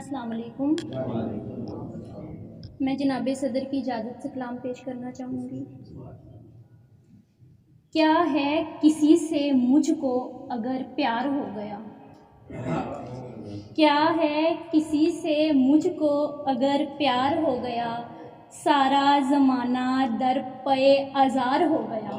अस्सलाम वालेकुम। मैं जनाब सदर की इजाज़त से कलाम पेश करना चाहूँगी। क्या है किसी से मुझको अगर प्यार हो गया, क्या है किसी से मुझको अगर प्यार हो गया, सारा ज़माना दर पे आज़ार हो गया।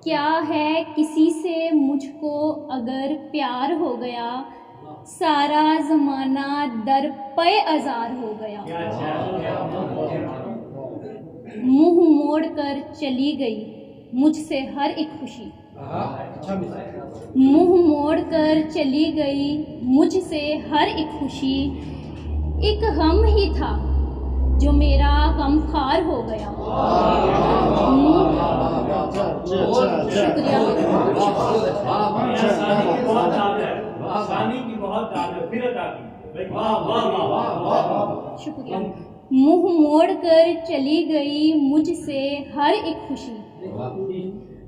क्या है किसी से मुझको अगर प्यार हो गया, सारा ज़माना दर पे आज़ार हो गया। मुंह मोड़ कर चली गई मुझसे हर एक खुशी, मुंह मोड़ कर चली गई मुझसे हर एक खुशी। एक गम ही था जो मेरा गमखार हो गया। शुक्रिया। शुक्रिया। मुंह मोड़ कर चली गई मुझसे हर एक खुशी,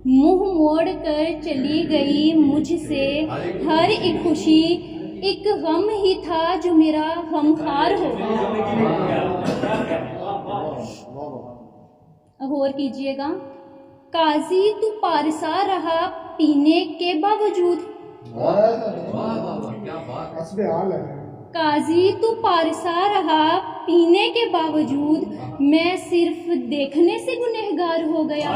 मुंह मोड़ कर चली गई मुझसे हर एक खुशी। एक गम ही था जो मेरा गमखार हो गया। गौर कीजिएगा। काजी तू पारसा रहा पीने के बावजूद, काजी तू पारसा रहा पीने के बावजूद, मैं सिर्फ देखने से गुनहगार हो गया।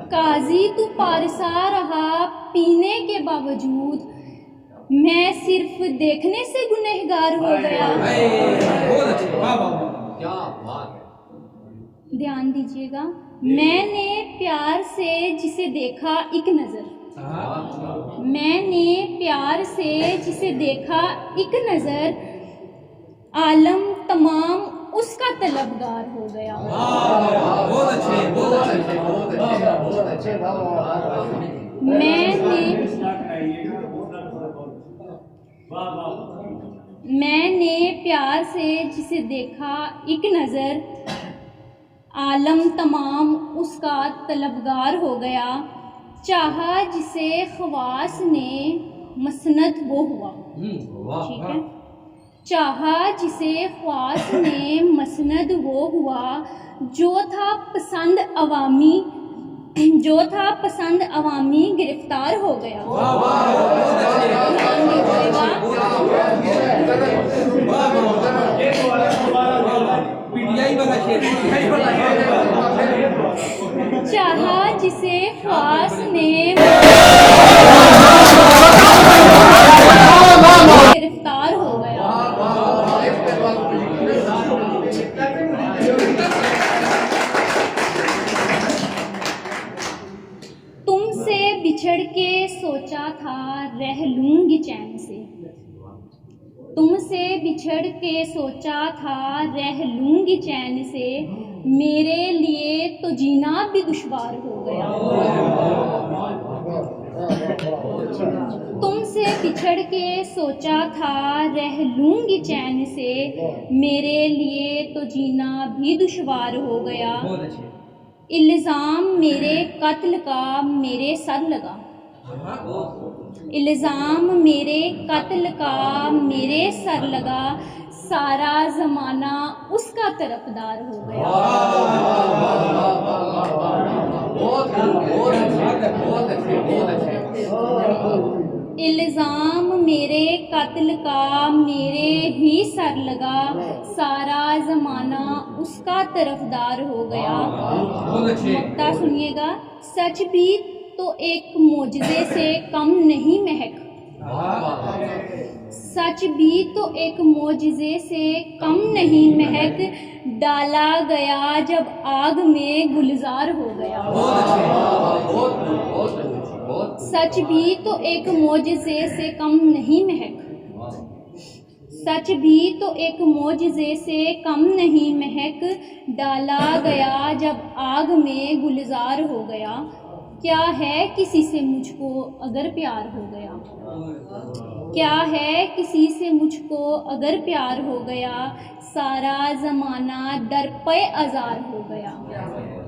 काजी तू पारसा रहा पीने के बावजूद, मैं सिर्फ देखने से गुनहगार हो गया। ध्यान दीजिएगा। मैंने प्यार से जिसे देखा एक नजर, मैंने प्यार से जिसे देखा एक नजर, आलम तमाम उसका तलबगार हो गया। मैंने प्यार से जिसे देखा एक नजर, आलम तमाम उसका तलबगार हो गया। चाहा जिसे ख्वास ने मसनद वो हुआ। ठीक है। चाहा जिसे ख्वास ने मसनद वो हुआ, जो था पसंद अवामी, जो था पसंद अवामी गिरफ्तार हो गया। चाहा जिसे ख्वास ने गिरफ्तार हो गया। तुमसे बिछड़ के सोचा था रह लूंगी चैन से, तुमसे बिछड़ के सोचा था रह लूंगी चैन से, मेरे लिए तो जीना भी दुश्वार हो गया। तुमसे बिछड़ के सोचा था रह लूंगी चैन से, मेरे लिए तो जीना भी दुश्वार हो गया। इल्ज़ाम मेरे कत्ल का मेरे सर लगा, इल्ज़ाम मेरे कत्ल का मेरे सर लगा, सारा ज़माना उसका तरफदार हो गया। इल्ज़ाम मेरे कत्ल का मेरे ही सर लगा, सारा ज़माना उसका तरफदार हो गया। मक्ता सुनिएगा। सच भी तो एक मोजज़े से कम नहीं महक, सच भी तो एक मोजज़े से कम नहीं महक, डाला गया जब आग में गुलजार हो गया। सच भी तो एक मोजज़े से कम नहीं महक, सच भी तो एक मोजज़े से कम नहीं महक, डाला गया जब आग में गुलजार हो गया। क्या है किसी से मुझको अगर प्यार हो गया, क्या है किसी से मुझको अगर प्यार हो गया, सारा ज़माना दर पे आज़ार हो गया।